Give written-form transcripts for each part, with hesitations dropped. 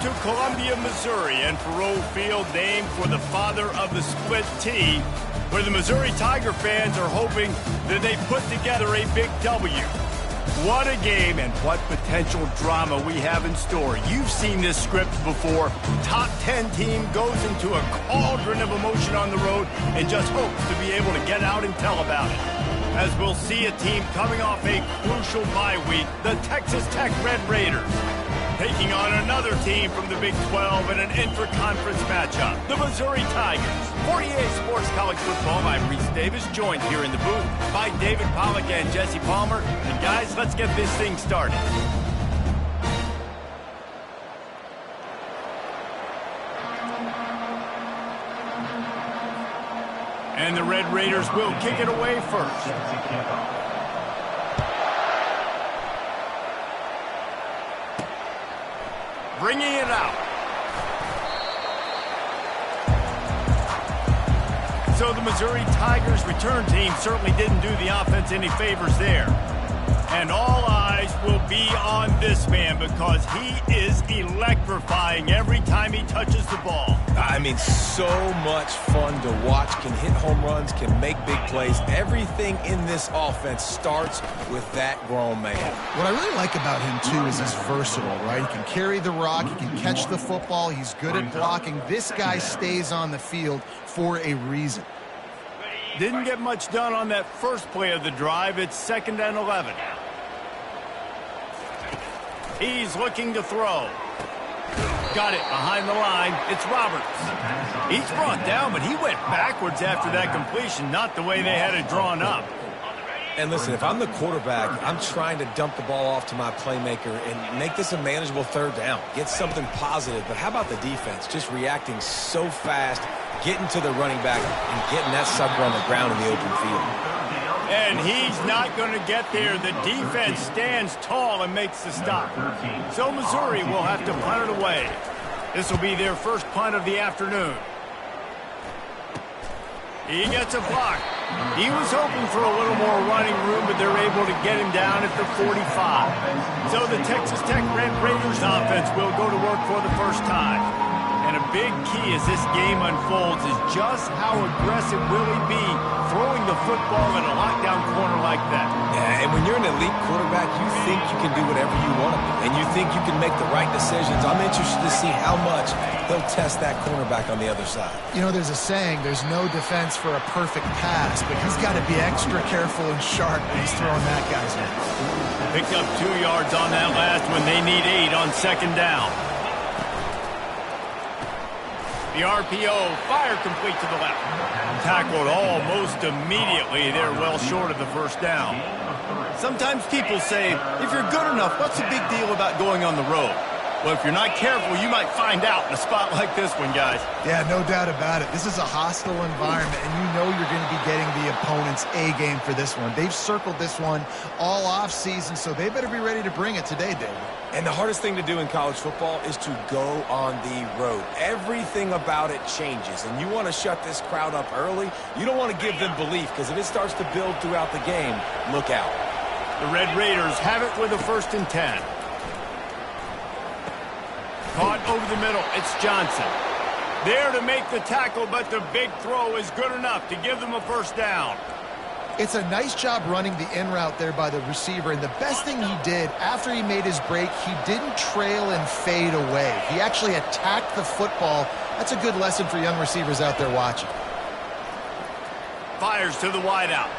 to Columbia, Missouri, and Faurot Field, named for the father of the split T, where the Missouri Tiger fans are hoping that they put together a big W. What a game and what potential drama we have in store. You've seen this script before. Top 10 team goes into a cauldron of emotion on the road and just hopes to be able to get out and tell about it. As we'll see a team coming off a crucial bye week, the Texas Tech Red Raiders, taking on another team from the Big 12 in an intra-conference matchup, the Missouri Tigers. For EA Sports College Football, I'm Reese Davis, joined here in the booth by David Pollack and Jesse Palmer. And guys, let's get this thing started. And the Red Raiders will kick it away first. Bringing it out. So the Missouri Tigers return team certainly didn't do the offense any favors there. And all eyes will be on this man because he is electrifying every time he touches the ball. I mean, so much fun to watch. Can hit home runs, can make big plays. Everything in this offense starts with that grown man. What I really like about him, too, is he's versatile, right? He can carry the rock, he can catch the football, he's good at blocking. This guy stays on the field for a reason. Didn't get much done on that first play of the drive. It's 2nd and 11. He's looking to throw. Got it behind the line. It's Roberts. He's brought down, but he went backwards after that completion, not the way they had it drawn up. And listen, if I'm the quarterback, I'm trying to dump the ball off to my playmaker and make this a manageable 3rd down. Get something positive. But how about the defense? Just reacting so fast, getting to the running back, and getting that sucker on the ground in the open field. And he's not going to get there. The defense stands tall and makes the stop. So Missouri will have to punt it away. This will be their first punt of the afternoon. He gets a block. He was hoping for a little more running room, but they're able to get him down at the 45. So the Texas Tech Red Raiders offense will go to work for the first time. And a big key as this game unfolds is just how aggressive will he be throwing the football in a lockdown corner like that. Yeah, and when you're an elite quarterback, you think you can do whatever you want to do, and you think you can make the right decisions. I'm interested to see how much he'll test that cornerback on the other side. You know, there's a saying, there's no defense for a perfect pass, but he's got to be extra careful and sharp when he's throwing that guy's way. Picked up 2 yards on that last one. They need 8 on 2nd down. The RPO, fire complete to the left. Tackled almost immediately. They're well short of the 1st down. Sometimes people say, if you're good enough, what's the big deal about going on the road? Well, if you're not careful, you might find out in a spot like this one, guys. Yeah, no doubt about it. This is a hostile environment, and you know you're going to be getting the opponent's A game for this one. They've circled this one all offseason, so they better be ready to bring it today, David. And the hardest thing to do in college football is to go on the road. Everything about it changes, and you want to shut this crowd up early. You don't want to give them belief, because if it starts to build throughout the game, look out. The Red Raiders have it with a 1st and 10. Caught over the middle. It's Johnson. There to make the tackle, but the big throw is good enough to give them a 1st down. It's a nice job running the in route there by the receiver, and the best thing he did after he made his break, he didn't trail and fade away. He actually attacked the football. That's a good lesson for young receivers out there watching. Fires to the wideout.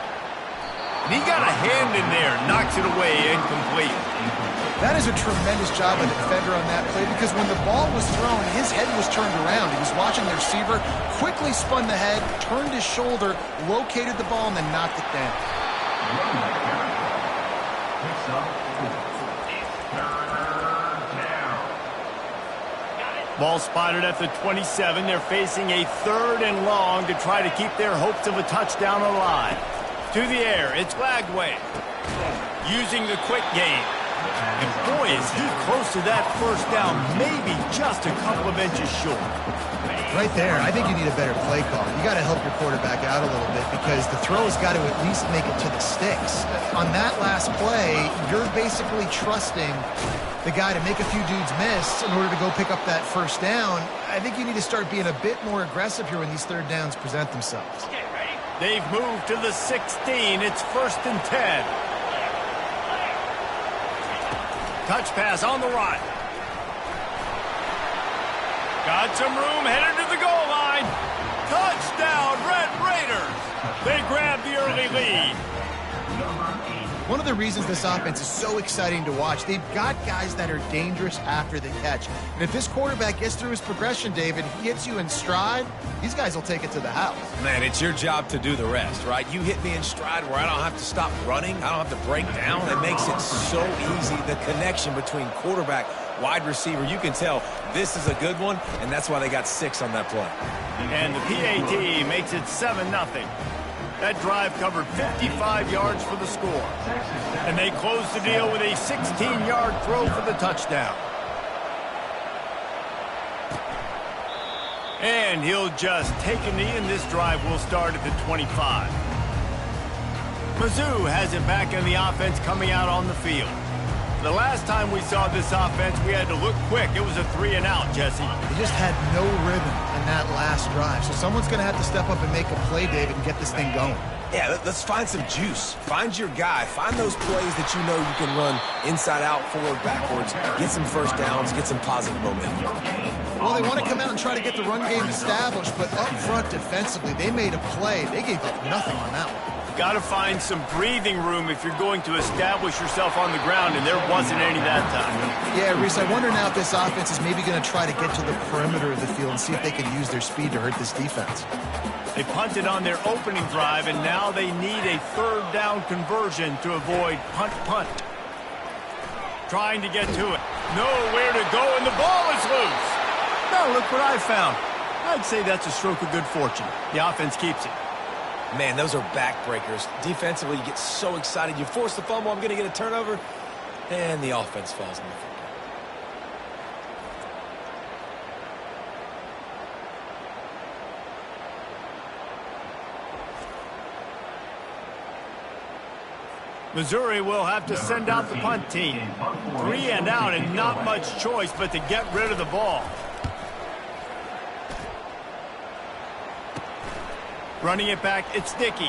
And he got a hand in there, knocks it away, incomplete. That is a tremendous job of the defender on that play, because when the ball was thrown, his head was turned around. He was watching the receiver, quickly spun the head, turned his shoulder, located the ball, and then knocked it down. Ball spotted at the 27. They're facing a 3rd and long to try to keep their hopes of a touchdown alive. To the air, it's Lagway. Using the quick game. And boy, is he close to that first down, maybe just a couple of inches short. Right there, I think you need a better play call. You got to help your quarterback out a little bit because the throw has got to at least make it to the sticks. On that last play, you're basically trusting the guy to make a few dudes miss in order to go pick up that first down. I think you need to start being a bit more aggressive here when these third downs present themselves. They've moved to the 16. It's 1st and 10. Touch pass on the right. Got some room, headed to the goal line. Touchdown, Red Raiders. They grab the early lead. One of the reasons this offense is so exciting to watch, they've got guys that are dangerous after the catch. And if this quarterback gets through his progression, David, he hits you in stride, these guys will take it to the house. Man, it's your job to do the rest, right? You hit me in stride where I don't have to stop running. I don't have to break down. It makes it so easy. The connection between quarterback, wide receiver, you can tell this is a good one, and that's why they got 6 on that play. And the PAT makes it 7-0. That drive covered 55 yards for the score. And they close the deal with a 16-yard throw for the touchdown. And he'll just take a knee, and this drive will start at the 25. Mizzou has it back in the offense coming out on the field. The last time we saw this offense, we had to look quick. It was a 3-and-out, Jesse. They just had no rhythm in that last drive. So someone's going to have to step up and make a play, David, and get this thing going. Yeah, let's find some juice. Find your guy. Find those plays that you know you can run inside out, forward, backwards. Get some first downs. Get some positive momentum. Well, they want to come out and try to get the run game established, but up front defensively, they made a play. They gave up nothing on that one. Got to find some breathing room if you're going to establish yourself on the ground, and there wasn't any that time. Yeah, Reese, I wonder now if this offense is maybe going to try to get to the perimeter of the field and see if they can use their speed to hurt this defense. They punted on their opening drive, and now they need a third down conversion to avoid punt. Trying to get to it. Nowhere to go, and the ball is loose. Now look what I found. I'd say that's a stroke of good fortune. The offense keeps it. Man, those are backbreakers. Defensively, you get so excited. You force the fumble, I'm going to get a turnover, and the offense falls on the football. Missouri will have to send out the punt team. 3-and-out and not much choice but to get rid of the ball. Running it back, it's Dickey.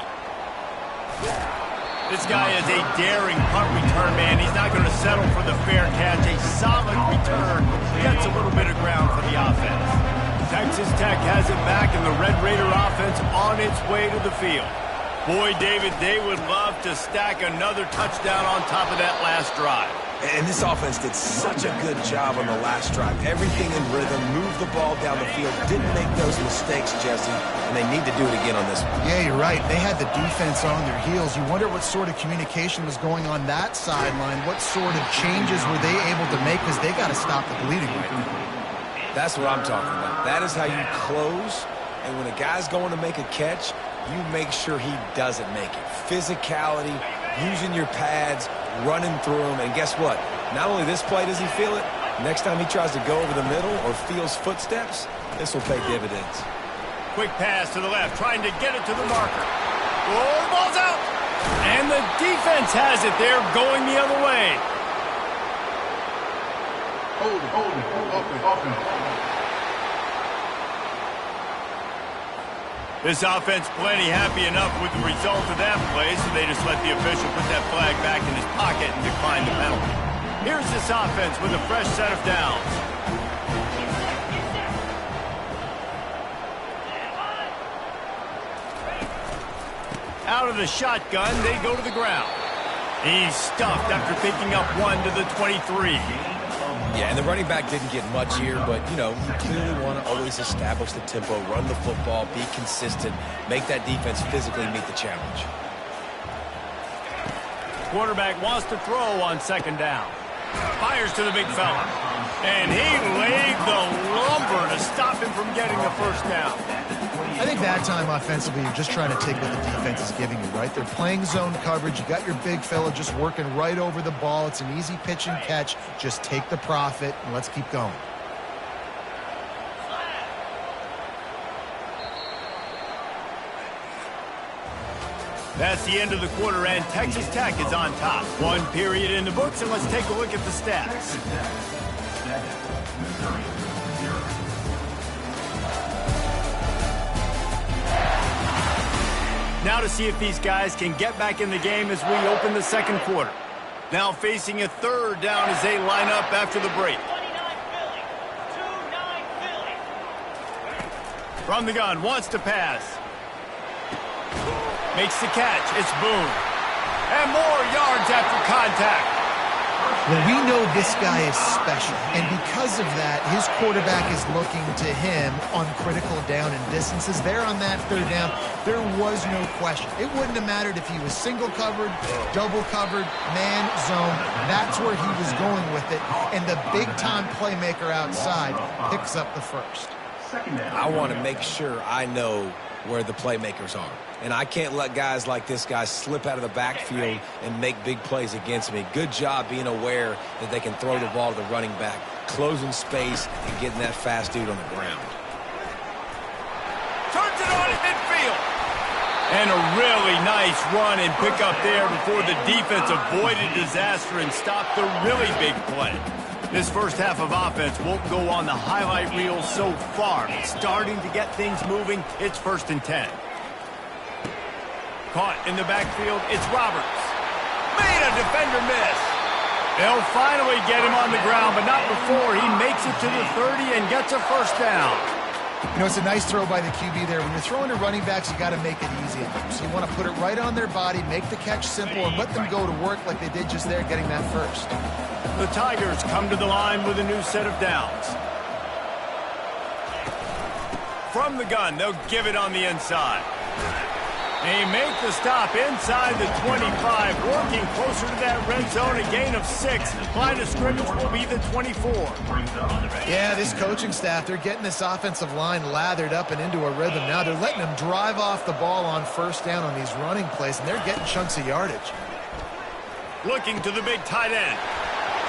This guy is a daring punt return man. He's not going to settle for the fair catch. A solid return gets a little bit of ground for the offense. Texas Tech has it back, and the Red Raider offense on its way to the field. Boy, David, they would love to stack another touchdown on top of that last drive. And this offense did such a good job on the last drive. Everything in rhythm, moved the ball down the field, didn't make those mistakes, Jesse, and they need to do it again on this one. Yeah, you're right. They had the defense on their heels. You wonder what sort of communication was going on that sideline. What sort of changes were they able to make because they got to stop the bleeding right now. That's what I'm talking about. That is how you close, and when a guy's going to make a catch, you make sure he doesn't make it. Physicality, using your pads, running through them, and guess what? Not only this play does he feel it, next time he tries to go over the middle or feels footsteps, this will pay dividends. Quick pass to the left, trying to get it to the marker. Oh, the ball's out! And the defense has it there, going the other way. Hold it, open. This offense plenty happy enough with the result of that play, so they just let the official put that flag back in his pocket and decline the penalty. Here's this offense with a fresh set of downs. Out of the shotgun, they go to the ground. He's stuffed after picking up one to the 23. Yeah, and the running back didn't get much here, but, you know, you clearly want to always establish the tempo, run the football, be consistent, make that defense physically meet the challenge. Quarterback wants to throw on second down. Fires to the big fella. And he laid the lumber to stop him from getting the first down. I think that time offensively, you're just trying to take what the defense is giving you, right? They're playing zone coverage. You got your big fella just working right over the ball. It's an easy pitch and catch. Just take the profit, and let's keep going. That's the end of the quarter, and Texas Tech is on top. One period in the books, and let's take a look at the stats. Now to see if these guys can get back in the game as we open the second quarter. Now facing a third down as they line up after the break. From the gun, wants to pass. Makes the catch. It's Boone. And more yards after contact. Well, we know this guy is special, and because of that, his quarterback is looking to him on critical down and distances. There on that third down, there was no question. It wouldn't have mattered if he was single covered, double covered, man, zone. That's where he was going with it, and the big-time playmaker outside picks up the first. I want to make sure I know where the playmakers are. And I can't let guys like this guy slip out of the backfield and make big plays against me. Good job being aware that they can throw the ball to the running back, closing space and getting that fast dude on the ground. Turns it on at midfield. And a really nice run and pick up there before the defense avoided disaster and stopped the really big play. This first half of offense won't go on the highlight reel so far. It's starting to get things moving. It's 1st and 10. Caught in the backfield, it's Roberts. Made a defender miss. They'll finally get him on the ground, but not before he makes it to the 30 and gets a first down. You know, it's a nice throw by the QB there. When you're throwing to running backs, you got to make it easy on them. So you want to put it right on their body, make the catch simple, and let them go to work like they did just there, getting that first. The Tigers come to the line with a new set of downs. From the gun, they'll give it on the inside. They make the stop inside the 25, working closer to that red zone, a gain of 6. Line of scrimmage will be the 24. Yeah, this coaching staff, they're getting this offensive line lathered up and into a rhythm. Now they're letting them drive off the ball on first down on these running plays, and they're getting chunks of yardage. Looking to the big tight end.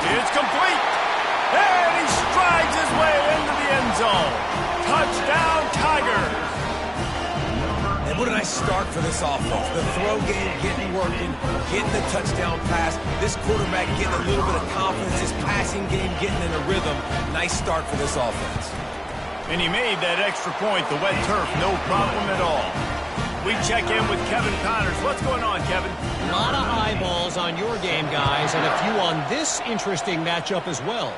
It's complete. And he strides his way into the end zone. Touchdown, Tigers. And what a nice start for this offense. The throw game getting working, getting the touchdown pass. This quarterback getting a little bit of confidence. His passing game getting in a rhythm. Nice start for this offense. And he made that extra point, the wet turf, no problem at all. We check in with Kevin Connors. What's going on, Kevin? A lot of eyeballs on your game, guys, and a few on this interesting matchup as well.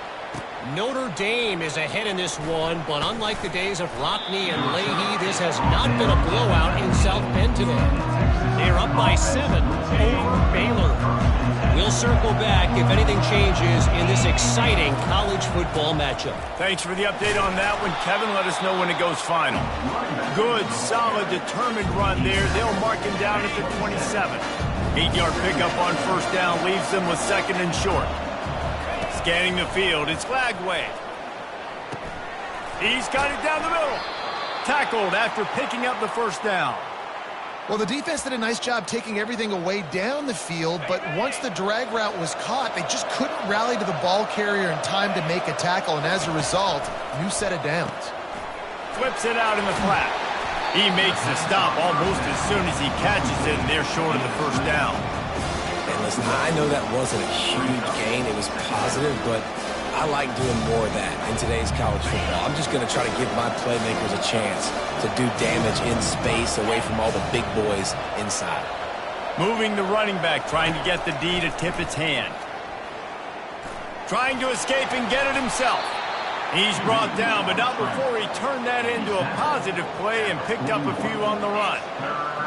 Notre Dame is ahead in this one, but unlike the days of Rockne and Leahy, this has not been a blowout in South Bend today. They're up by 7 over Baylor. We'll circle back if anything changes in this exciting college football matchup. Thanks for the update on that one, Kevin. Let us know when it goes final. Good, solid, determined run there. They'll mark him down at the 27. 8-yard pickup on first down leaves them with 2nd and short. Scanning the field, it's Flagway. He's got it down the middle. Tackled after picking up the first down. Well, the defense did a nice job taking everything away down the field, but once the drag route was caught, they just couldn't rally to the ball carrier in time to make a tackle, and as a result, new set of downs. Flips it out in the flat. He makes the stop almost as soon as he catches it, and they're short of the first down. And listen, I know that wasn't a huge gain. It was positive, but I like doing more of that in today's college football. I'm just going to try to give my playmakers a chance to do damage in space away from all the big boys inside. Moving the running back, trying to get the D to tip its hand. Trying to escape and get it himself. He's brought down, but not before he turned that into a positive play and picked up a few on the run.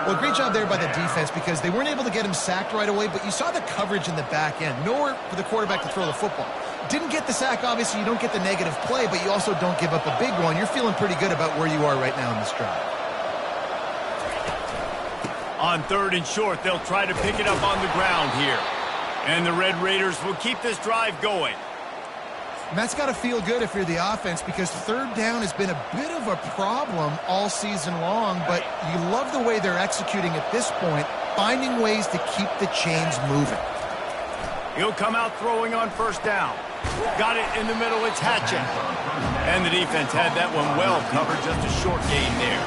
Well, great job there by the defense because they weren't able to get him sacked right away, but you saw the coverage in the back end. Nowhere for the quarterback to throw the football. Didn't get the sack, obviously. You don't get the negative play, but you also don't give up a big one. You're feeling pretty good about where you are right now in this drive. On 3rd and short, they'll try to pick it up on the ground here. And the Red Raiders will keep this drive going. And that's got to feel good if you're the offense, because third down has been a bit of a problem all season long, but you love the way they're executing at this point, finding ways to keep the chains moving. He'll come out throwing on first down. Got it in the middle, it's Hatchett. And the defense had that one well covered, just a short gain there.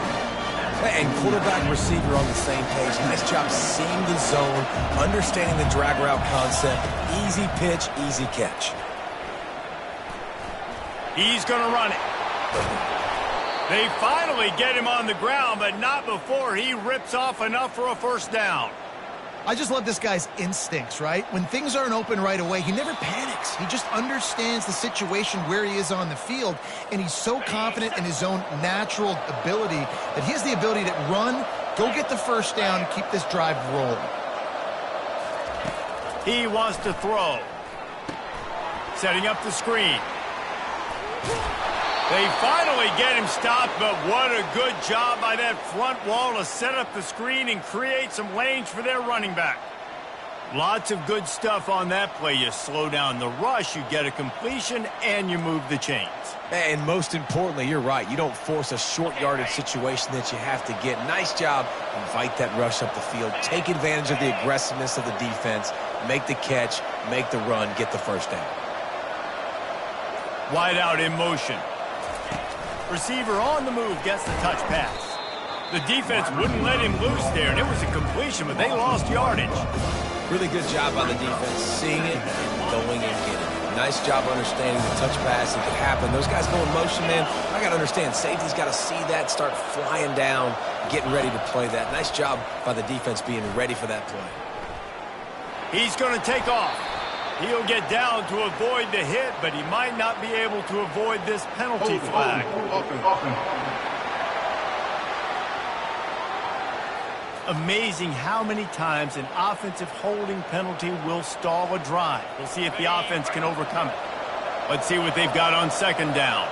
And quarterback and receiver on the same page. Nice job seeing the zone, understanding the drag route concept. Easy pitch, easy catch. He's going to run it. They finally get him on the ground, but not before he rips off enough for a first down. I just love this guy's instincts, right? When things aren't open right away, he never panics. He just understands the situation where he is on the field, and he's so confident in his own natural ability that he has the ability to run, go get the first down, and keep this drive rolling. He wants to throw. Setting up the screen. They finally get him stopped, but what a good job by that front wall to set up the screen and create some lanes for their running back. Lots of good stuff on that play. You slow down the rush, you get a completion, and you move the chains. And most importantly, you're right. You don't force a short yardage situation that you have to get. Nice job. Invite that rush up the field. Take advantage of the aggressiveness of the defense. Make the catch, make the run, get the first down. Wide out in motion. Receiver on the move gets the touch pass. The defense wouldn't let him loose there, and it was a completion, but they lost yardage. Really good job by the defense, seeing it and going and getting it. Nice job understanding the touch pass. It could happen. Those guys go in motion, man. I got to understand, safety's got to see that, start flying down, getting ready to play that. Nice job by the defense being ready for that play. He's going to take off. He'll get down to avoid the hit, but he might not be able to avoid this penalty flag. Amazing how many times an offensive holding penalty will stall a drive. We'll see if the offense can overcome it. Let's see what they've got on second down.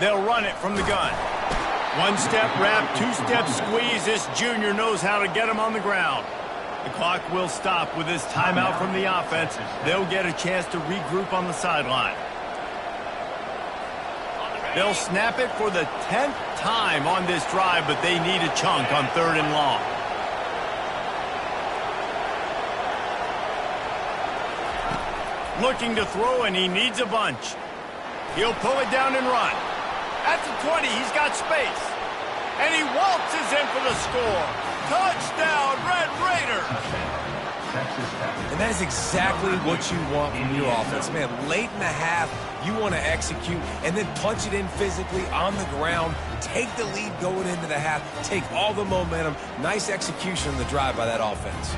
They'll run it from the gun. One-step wrap, two-step squeeze. This junior knows how to get him on the ground. The clock will stop with this timeout from the offense. They'll get a chance to regroup on the sideline. They'll snap it for the 10th time on this drive, but they need a chunk on third and long. Looking to throw, and he needs a bunch. He'll pull it down and run. At the 20, he's got space. And he waltzes in for the score. Touchdown, Red Raiders! And that is exactly what you want from your offense. Man, late in the half, you want to execute and then punch it in physically on the ground. Take the lead going into the half. Take all the momentum. Nice execution on the drive by that offense.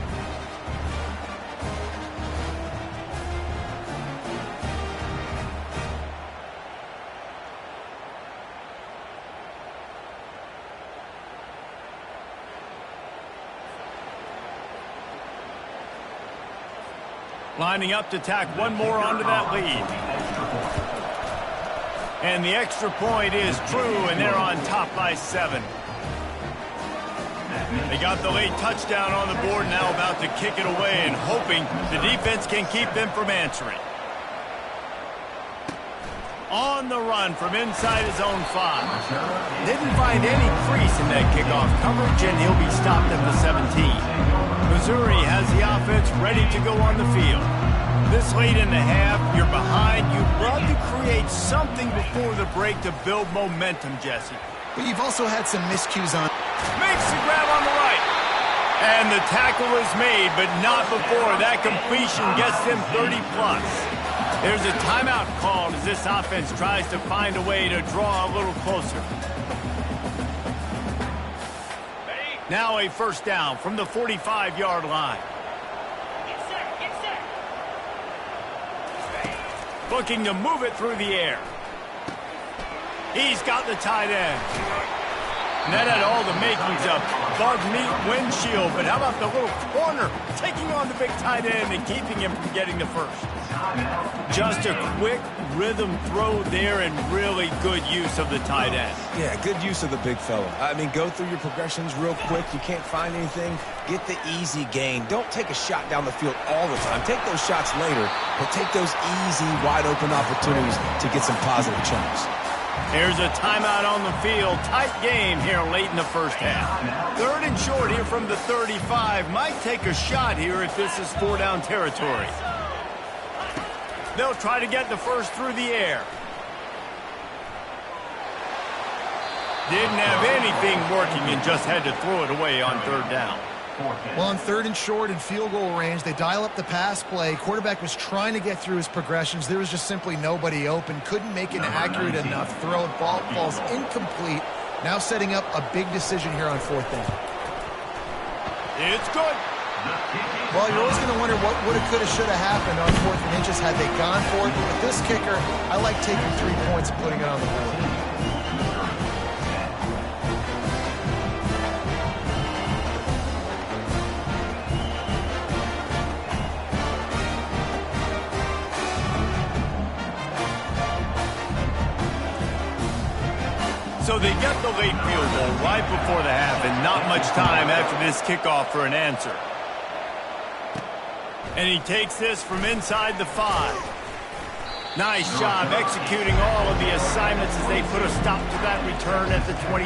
Lining up to tack one more onto that lead. And the extra point is true, and they're on top by 7. They got the late touchdown on the board, now about to kick it away and hoping the defense can keep them from answering. On the run from inside his own 5. Didn't find any crease in that kickoff coverage, and he'll be stopped at the 17. Missouri has the offense ready to go on the field. This late in the half, you're behind. You'd love to create something before the break to build momentum, Jesse. But you've also had some miscues on. Makes the grab on the right. And the tackle is made, but not before that completion gets them 30-plus. There's a timeout called as this offense tries to find a way to draw a little closer. Now a first down from the 45-yard line. Get set. Looking to move it through the air. He's got the tight end. And that had all the makings of bug meat windshield, but how about the little corner taking on the big tight end and keeping him from getting the first? Just a quick rhythm throw there and really good use of the tight end. Yeah, good use of the big fella. I mean, go through your progressions real quick. You can't find anything. Get the easy gain. Don't take a shot down the field all the time. Take those shots later, but take those easy, wide-open opportunities to get some positive chunks. Here's a timeout on the field. Tight game here late in the first half. 3rd and short here from the 35. Might take a shot here if this is 4-down territory. They'll try to get the first through the air. Didn't have anything working and just had to throw it away on 3rd down. Well, on 3rd and short and field goal range, they dial up the pass play. Quarterback was trying to get through his progressions. There was just simply nobody open. Couldn't make an accurate enough throw. Ball falls incomplete. Now setting up a big decision here on 4th down. It's good. Well, you're always going to wonder what woulda, coulda, shoulda happened on 4th and inches had they gone for it. But with this kicker, I like taking 3 points and putting it on the board. So they get the late field goal right before the half and not much time after this kickoff for an answer. And he takes this from inside the 5. Nice job executing all of the assignments as they put a stop to that return at the 22.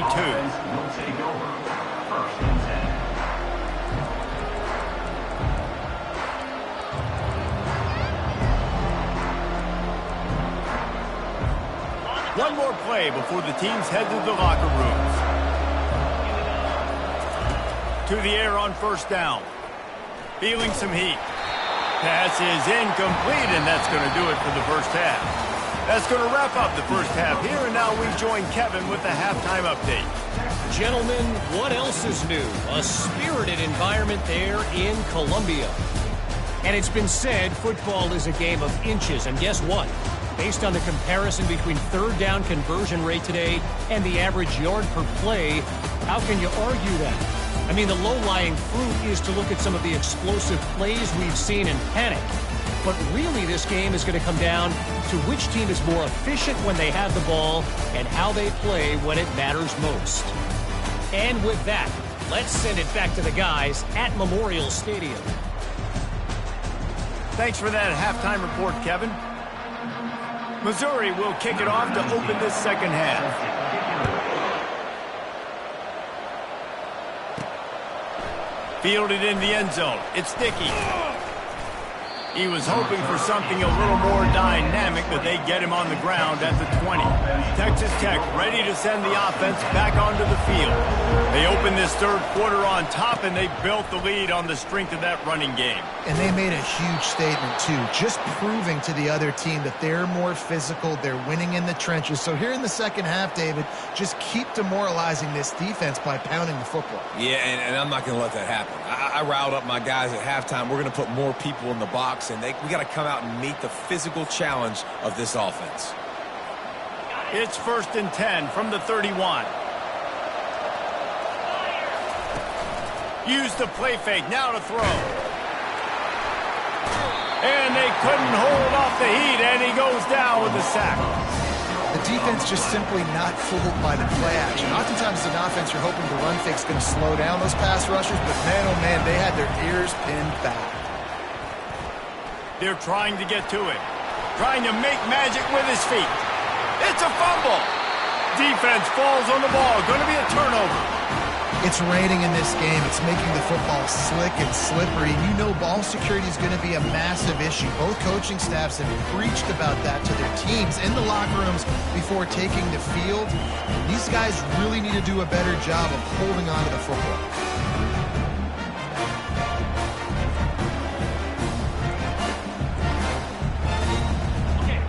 One more play before the teams head to the locker rooms. To the air on 1st down. Feeling some heat. Pass is incomplete, and that's going to do it for the first half. That's going to wrap up the first half here, and now we join Kevin with the halftime update. Gentlemen, what else is new? A spirited environment there in Columbia. And it's been said football is a game of inches, and guess what? Based on the comparison between 3rd down conversion rate today and the average yard per play, how can you argue that? I mean, the low-lying fruit is to look at some of the explosive plays we've seen and panic. But really, this game is going to come down to which team is more efficient when they have the ball and how they play when it matters most. And with that, let's send it back to the guys at Memorial Stadium. Thanks for that halftime report, Kevin. Missouri will kick it off to open this second half. Fielded in the end zone. It's Dickey. He was hoping for something a little more dynamic, but they get him on the ground at the 20. Texas Tech ready to send the offense back onto the field. They open this 3rd quarter on top, and they built the lead on the strength of that running game. And they made a huge statement, too, just proving to the other team that they're more physical, they're winning in the trenches. So here in the second half, David, just keep demoralizing this defense by pounding the football. Yeah, and I'm not going to let that happen. I riled up my guys at halftime. We're going to put more people in the box, and we got to come out and meet the physical challenge of this offense. It's 1st and 10 from the 31. Use the play fake, now to throw. And they couldn't hold off the heat, and he goes down with a sack. The defense just simply not fooled by the play action. Oftentimes as an offense, you're hoping the run fake's going to slow down those pass rushers, but man, oh man, they had their ears pinned back. They're trying to get to it. Trying to make magic with his feet. It's a fumble. Defense falls on the ball. Going to be a turnover. It's raining in this game. It's making the football slick and slippery. You know ball security is going to be a massive issue. Both coaching staffs have preached about that to their teams in the locker rooms before taking the field. These guys really need to do a better job of holding on to the football.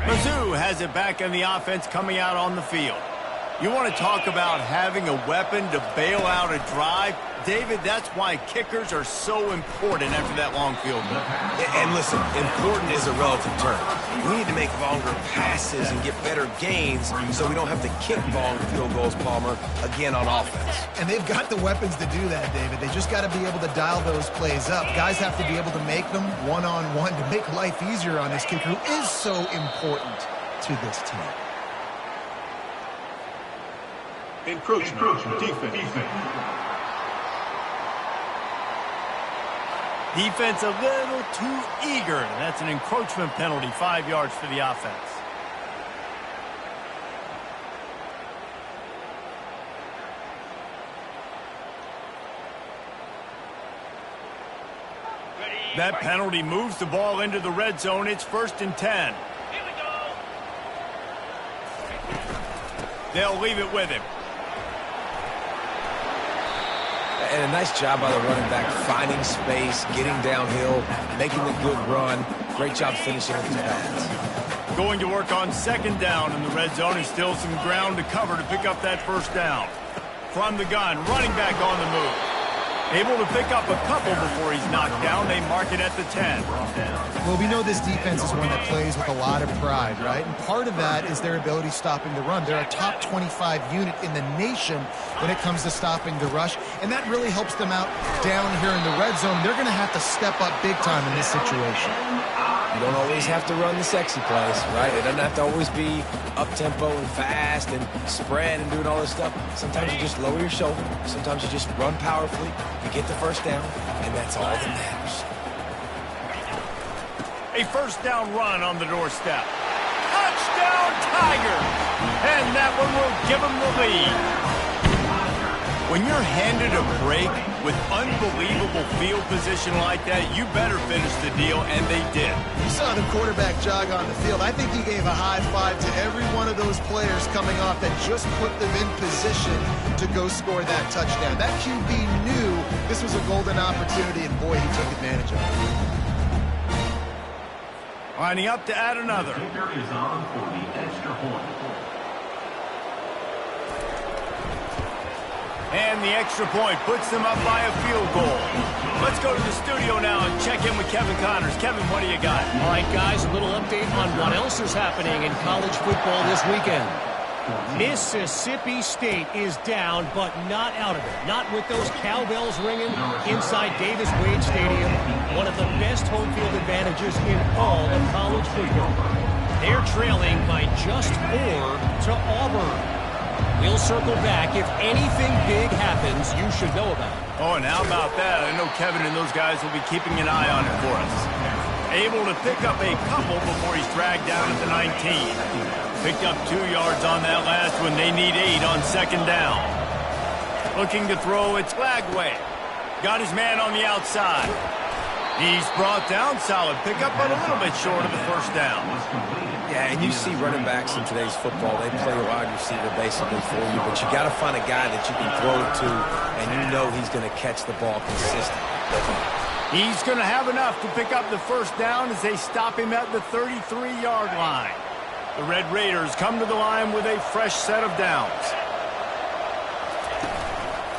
Mizzou has it back in the offense coming out on the field. You want to talk about having a weapon to bail out a drive? David, that's why kickers are so important after that long field goal. And listen, important is a relative term. We need to make longer passes and get better gains so we don't have to kick long field goals, Palmer, again on offense. And they've got the weapons to do that, David. They just got to be able to dial those plays up. Guys have to be able to make them one-on-one to make life easier on this kicker who is so important to this team. Encroachment. Defense. Defense a little too eager. That's an encroachment penalty, 5 yards for the offense. That penalty moves the ball into the red zone. It's 1st and 10. Here we go. They'll leave it with him. And a nice job by the running back, finding space, getting downhill, making a good run. Great job finishing with his pads. Going to work on 2nd down in the red zone, and still some ground to cover to pick up that 1st down. From the gun, running back on the move. Able to pick up a couple before he's knocked down. They mark it at the 10. Well, we know this defense is one that plays with a lot of pride, right? And part of that is their ability stopping the run. They're a top 25 unit in the nation when it comes to stopping the rush, and that really helps them out down here in the red zone. They're going to have to step up big time in this situation. You don't always have to run the sexy plays, right? It doesn't have to always be up-tempo and fast and spread and doing all this stuff. Sometimes you just lower your shoulder. Sometimes you just run powerfully. You get the 1st down, and that's all that matters. A 1st down run on the doorstep. Touchdown, Tigers! And that one will give them the lead. When you're handed a break with unbelievable field position like that, you better finish the deal, and they did. You saw the quarterback jog on the field. I think he gave a high five to every one of those players coming off that just put them in position to go score that touchdown. That QB knew this was a golden opportunity, and boy, he took advantage of it. Lining up to add another. Kicker is on for the extra point. And the extra point puts them up by a field goal. Let's go to the studio now and check in with Kevin Connors. Kevin, what do you got? All right, guys, a little update on what else is happening in college football this weekend. Mississippi State is down, but not out of it. Not with those cowbells ringing inside Davis-Wade Stadium, one of the best home field advantages in all of college football. They're trailing by just 4 to Auburn. We'll circle back. If anything big happens, you should know about it. Oh, and how about that? I know Kevin and those guys will be keeping an eye on it for us. Able to pick up a couple before he's dragged down at the 19. Picked up 2 yards on that last one. They need 8 on 2nd down. Looking to throw, it's Lagway. Got his man on the outside. He's brought down, solid pickup, but a little bit short of the 1st down. Yeah, and you see running backs in today's football, they play a wide receiver basically for you, but you got to find a guy that you can throw it to, and you know he's going to catch the ball consistently. He's going to have enough to pick up the 1st down as they stop him at the 33-yard line. The Red Raiders come to the line with a fresh set of downs.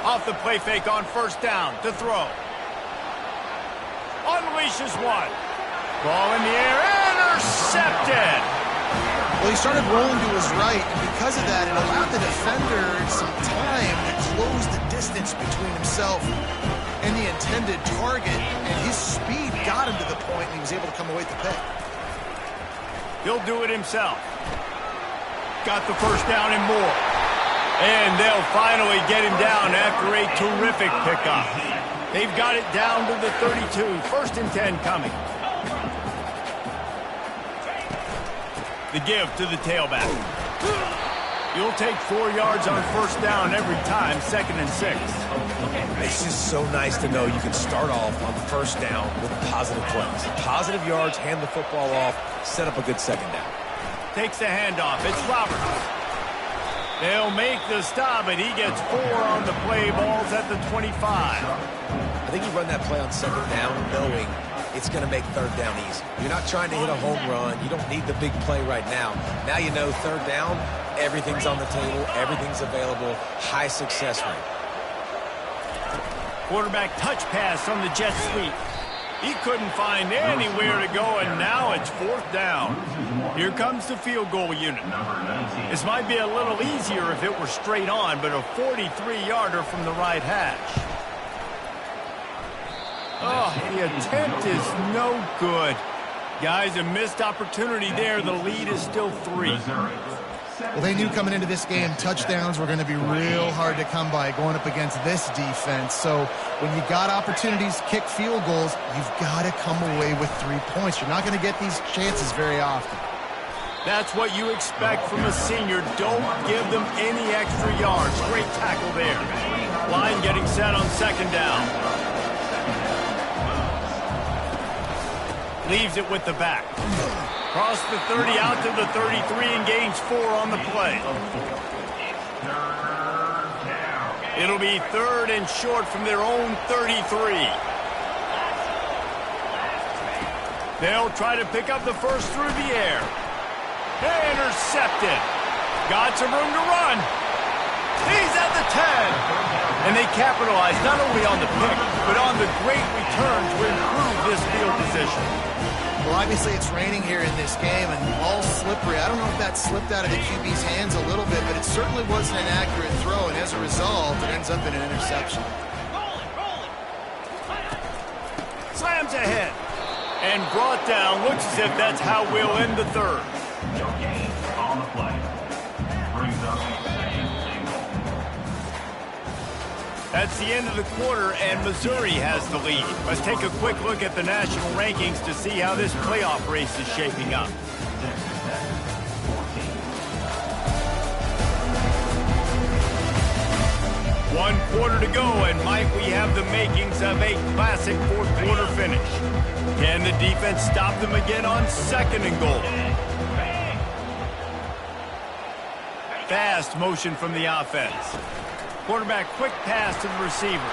Off the play fake on 1st down to throw. Unleashes one. Ball in the air, intercepted. Well, he started rolling to his right, and because of that, it allowed the defender some time to close the distance between himself and the intended target, and his speed got him to the point, and he was able to come away with the pick. He'll do it himself. Got the 1st down and more. And they'll finally get him down after a terrific pickup. They've got it down to the 32. 1st and 10 coming. The give to the tailback. You'll take 4 yards on 1st down every time, 2nd and 6. It's just so nice to know you can start off on 1st down with positive plays. Positive yards, hand the football off, set up a good 2nd down. Takes the handoff. It's Roberts. They'll make the stop, and he gets 4 on the play. Balls at the 25. I think you run that play on 2nd down knowing it's going to make 3rd down easy. You're not trying to hit a home run. You don't need the big play right now. Now you know 3rd down, everything's on the table, everything's available, high success rate. Quarterback touch pass on the jet sweep. He couldn't find anywhere to go, and now it's 4th down. Here comes the field goal unit. This might be a little easier if it were straight on, but a 43-yarder from the right hash. Oh, the attempt is no good. Guys, a missed opportunity there. The lead is still 3. Well, they knew coming into this game touchdowns were going to be real hard to come by going up against this defense. So when you got opportunities to kick field goals, you've got to come away with 3 points. You're not going to get these chances very often. That's what you expect from a senior. Don't give them any extra yards. Great tackle there. Line getting set on 2nd down. Leaves it with the back. Cross the 30 out to the 33 and gains 4 on the play. It'll be 3rd and short from their own 33. They'll try to pick up the first through the air. Intercepted. Got some room to run. He's at the 10. And they capitalize not only on the pick, but on the great return to improve this field position. Well, obviously it's raining here in this game, and the ball's slippery. I don't know if that slipped out of the QB's hands a little bit, but it certainly wasn't an accurate throw, and as a result, it ends up in an interception. Slams ahead. And brought down. Looks as if that's how we'll end the 3rd. No gain on the play. Brings up 2nd and goal. That's the end of the quarter, and Missouri has the lead. Let's take a quick look at the national rankings to see how this playoff race is shaping up. Texas Tech, 14. 1 quarter to go, and Mike, we have the makings of a classic 4th quarter finish. Can the defense stop them again on 2nd and goal? Fast motion from the offense. Quarterback quick pass to the receiver.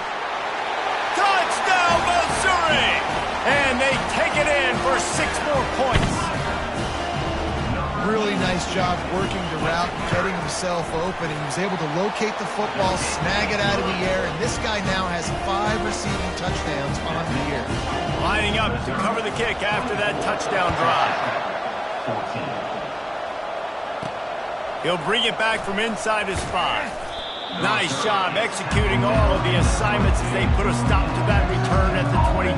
Touchdown, Missouri! And they take it in for 6 more points. Really nice job working the route, getting himself open, and he was able to locate the football, snag it out of the air, and this guy now has 5 receiving touchdowns on the year. Lining up to cover the kick after that touchdown drive. 14. He'll bring it back from inside his 5. Nice job executing all of the assignments as they put a stop to that return at the 22.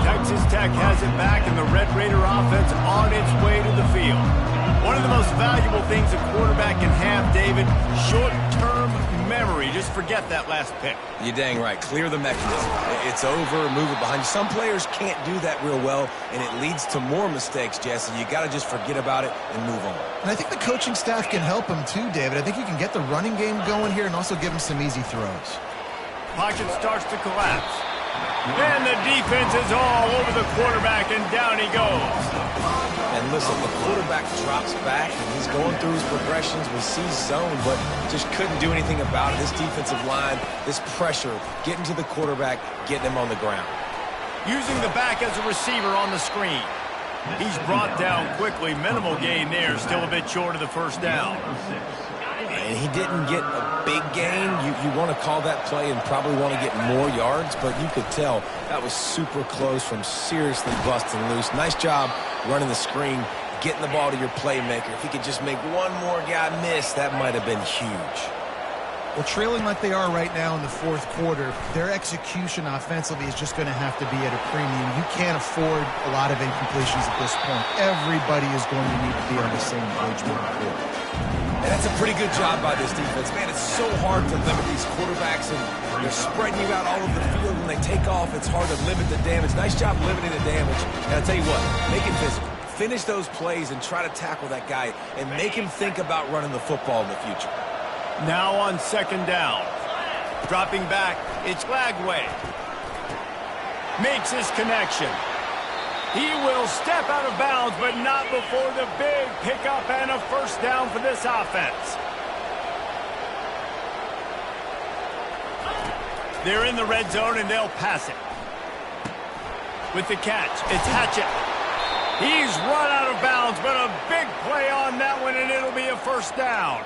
Texas Tech has it back, and the Red Raider offense on its way to the field. One of the most valuable things a quarterback can have, David, short-term memory. Just forget that last pick. You're dang right. Clear the mechanism. It's over, move it behind you. Some players can't do that real well, and it leads to more mistakes, Jesse. You got to just forget about it and move on. And I think the coaching staff can help him too, David. I think you can get the running game going here and also give him some easy throws. Pocket starts to collapse. And the defense is all over the quarterback, and down he goes. And listen, the quarterback drops back, and he's going through his progressions. We see zone, but just couldn't do anything about it. This defensive line, this pressure, getting to the quarterback, getting him on the ground. Using the back as a receiver on the screen. He's brought down quickly. Minimal gain there. Still a bit short of the 1st down. And he didn't get a big gain. You want to call that play and probably want to get more yards, but you could tell that was super close from seriously busting loose. Nice job running the screen, getting the ball to your playmaker. If he could just make one more guy miss, that might have been huge. Well, trailing like they are right now in the 4th quarter, their execution offensively is just going to have to be at a premium. You can't afford a lot of incompletions at this point. Everybody is going to need to be on the same page moving forward. And that's a pretty good job by this defense. Man, it's so hard to limit these quarterbacks, and they're spreading you out all over the field. When they take off, it's hard to limit the damage. Nice job limiting the damage. And I'll tell you what, make it physical. Finish those plays and try to tackle that guy and make him think about running the football in the future. Now on 2nd down. Dropping back, it's Lagway. Makes his connection. He will step out of bounds, but not before the big pickup and a 1st down for this offense. They're in the red zone, and they'll pass it. With the catch, it's Hatchett. He's run out of bounds, but a big play on that one, and it'll be a 1st down.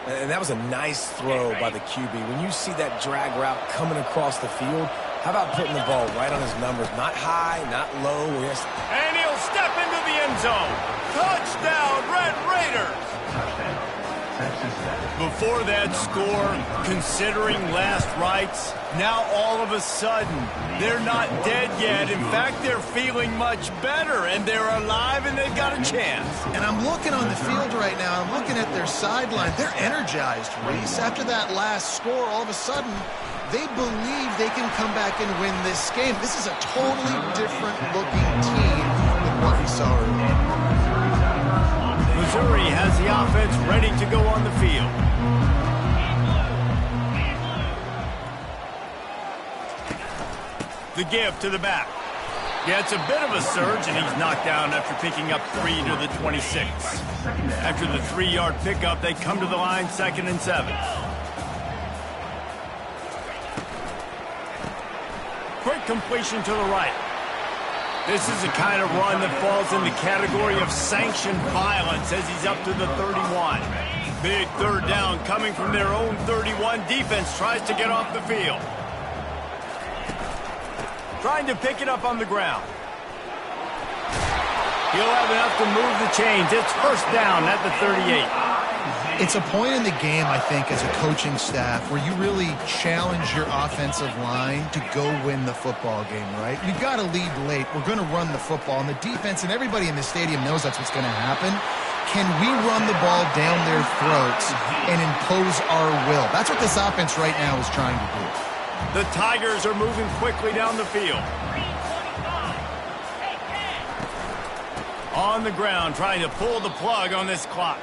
And that was a nice throw by the QB. When you see that drag route coming across the field, how about putting the ball right on his numbers? Not high, not low. And he'll step into the end zone. Touchdown, Red Raiders! Before that score, considering last rites, now all of a sudden, they're not dead yet. In fact, they're feeling much better, and they're alive, and they've got a chance. And I'm looking on the field right now. I'm looking at their sideline. They're energized, Reese. After that last score, all of a sudden, they believe they can come back and win this game. This is a totally different-looking team than what we saw earlier. Missouri has the offense ready to go on the field. The give to the back. Yeah, it's a bit of a surge, and he's knocked down after picking up 3 to the 26. After the 3-yard pickup, they come to the line 2nd and 7. Quick completion to the right. This is the kind of run that falls in the category of sanctioned violence as he's up to the 31. Big third down coming from their own 31. Defense tries to get off the field. Trying to pick it up on the ground. He'll have enough to move the chains. It's first down at the 38. It's a point in the game, I think, as a coaching staff where you really challenge your offensive line to go win the football game, right? We've got to lead late. We're going to run the football. And the defense and everybody in the stadium knows that's what's going to happen. Can we run the ball down their throats and impose our will? That's what this offense right now is trying to do. The Tigers are moving quickly down the field. On the ground, trying to pull the plug on this clock.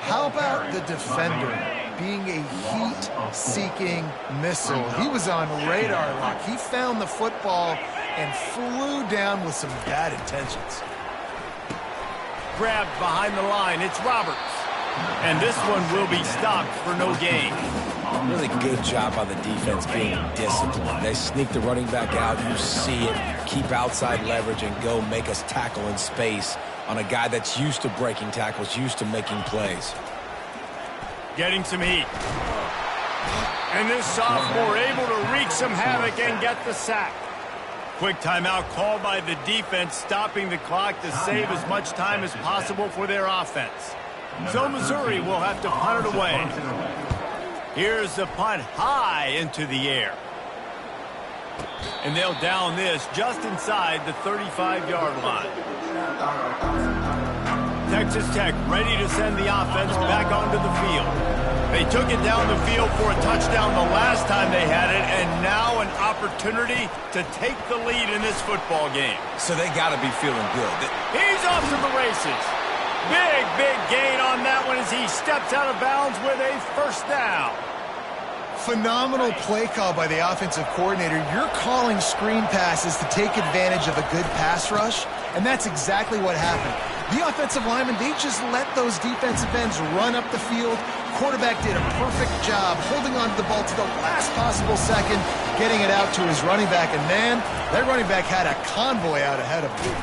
How about the defender being a heat-seeking missile? He was on radar lock. He found the football and flew down with some bad intentions. Grabbed behind the line. It's Roberts. And this one will be stopped for no gain. Really good job by the defense being disciplined. They sneak the running back out. You see it. Keep outside leverage and go make us tackle in space on a guy that's used to breaking tackles, used to making plays. Getting some heat. And this sophomore able to wreak some havoc and get the sack. Quick timeout called by the defense, stopping the clock to save as much time as possible for their offense. So Missouri will have to punt it away. Here's the punt high into the air. And they'll down this just inside the 35-yard line. Texas Tech ready to send the offense back onto the field. They took it down the field for a touchdown the last time they had it, and now an opportunity to take the lead in this football game. So they got to be feeling good. He's off to the races. Big gain on that one as he steps out of bounds with a first down. Phenomenal play call by the offensive coordinator. You're calling screen passes to take advantage of a good pass rush, and that's exactly what happened. The offensive linemen, they just let those defensive ends run up the field. Quarterback did a perfect job holding on to the ball to the last possible second, getting it out to his running back, and man, that running back had a convoy out ahead of him.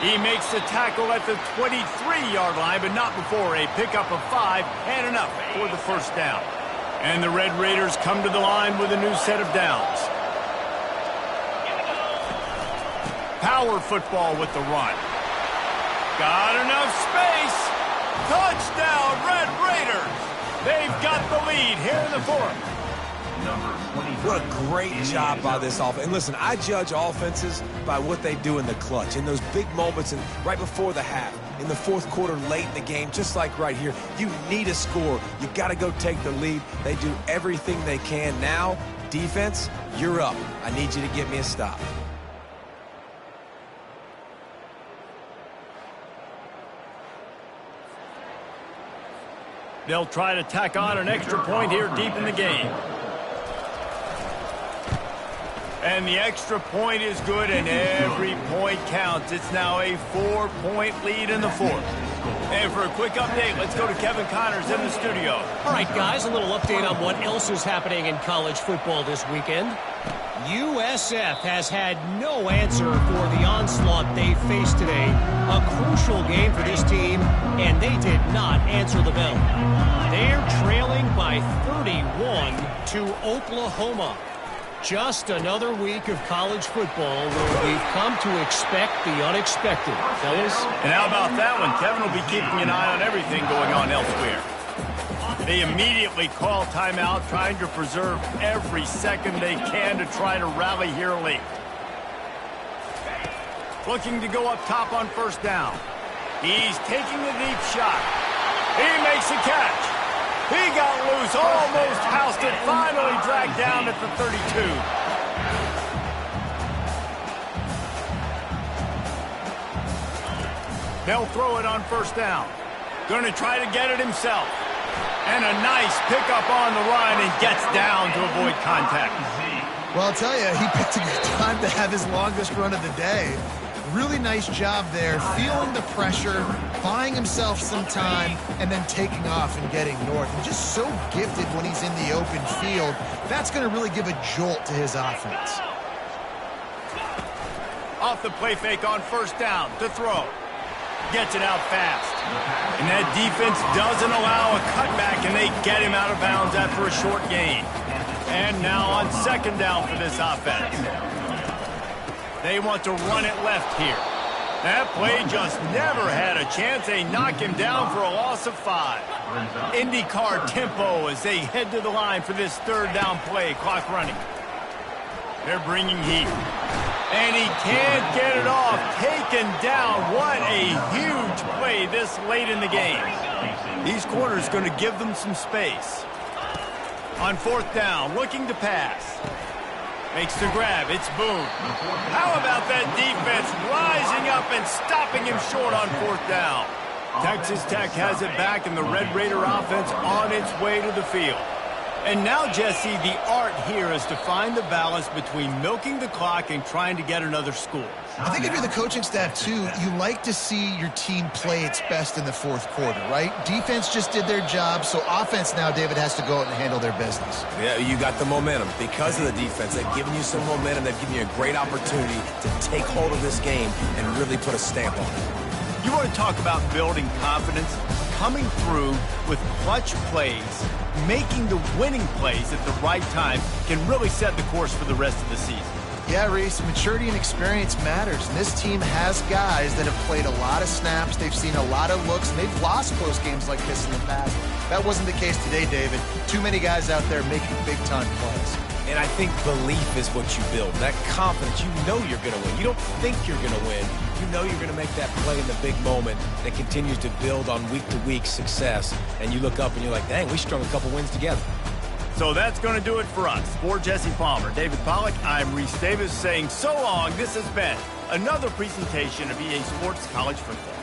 He makes the tackle at the 23-yard line, but not before a pickup of 5 and enough for the first down. And the Red Raiders come to the line with a new set of downs. Power football with the run. Got enough space. Touchdown, Red Raiders. They've got the lead here in the fourth. What a great job by this offense. And listen, I judge offenses by what they do in the clutch, in those big moments and right before the half, in the fourth quarter, late in the game, just like right here. You need a score. You got to go take the lead. They do everything they can. Now, defense, you're up. I need you to get me a stop. They'll try to tack on an extra point here deep in the game. And the extra point is good, and every point counts. It's now a 4-point lead in the fourth. And for a quick update, let's go to Kevin Connors in the studio. All right, guys, a little update on what else is happening in college football this weekend. USF has had no answer for the onslaught they faced today. A crucial game for this team, and they did not answer the bell. They're trailing by 31 to Oklahoma. Just another week of college football where we've come to expect the unexpected. Fellas? And how about that one? Kevin will be keeping an eye on everything going on elsewhere. They immediately call timeout, trying to preserve every second they can to try to rally here late. Looking to go up top on first down. He's taking the deep shot. He makes a catch. He got loose, almost housed it, finally dragged down at the 32. They'll throw it on first down. Going to try to get it himself. And a nice pickup on the run and gets down to avoid contact. Well, I'll tell you, he picked a good time to have his longest run of the day. Really nice job there, feeling the pressure, buying himself some time, and then taking off and getting north. And just so gifted when he's in the open field. That's going to really give a jolt to his offense. Off the play fake on first down to throw. Gets it out fast. And that defense doesn't allow a cutback, and they get him out of bounds after a short gain. And now on second down for this offense. They want to run it left here. That play just never had a chance. They knock him down for a loss of 5. IndyCar tempo as they head to the line for this third down play. Clock running. They're bringing heat. And he can't get it off. Taken down. What a huge play this late in the game. These corners going to give them some space. On fourth down, looking to pass. Makes the grab. It's Boone. How about that defense rising up and stopping him short on fourth down? Texas Tech has it back, and the Red Raider offense on its way to the field. And now, Jesse, the art here is to find the balance between milking the clock and trying to get another score. I think if you're the coaching staff, too, you like to see your team play its best in the fourth quarter, right? Defense just did their job, so offense now, David, has to go out and handle their business. Yeah, you got the momentum. Because of the defense, they've given you some momentum. They've given you a great opportunity to take hold of this game and really put a stamp on it. You want to talk about building confidence? Coming through with clutch plays, making the winning plays at the right time can really set the course for the rest of the season. Yeah, Reese, maturity and experience matters. And this team has guys that have played a lot of snaps. They've seen a lot of looks, and they've lost close games like this in the past. That wasn't the case today, David. Too many guys out there making big-time plays. And I think belief is what you build. That confidence, you know you're going to win. You don't think you're going to win. You know you're going to make that play in the big moment that continues to build on week-to-week success. And you look up and you're like, dang, we strung a couple wins together. So that's going to do it for us. For Jesse Palmer, David Pollack, I'm Reese Davis saying so long. This has been another presentation of EA Sports College Football.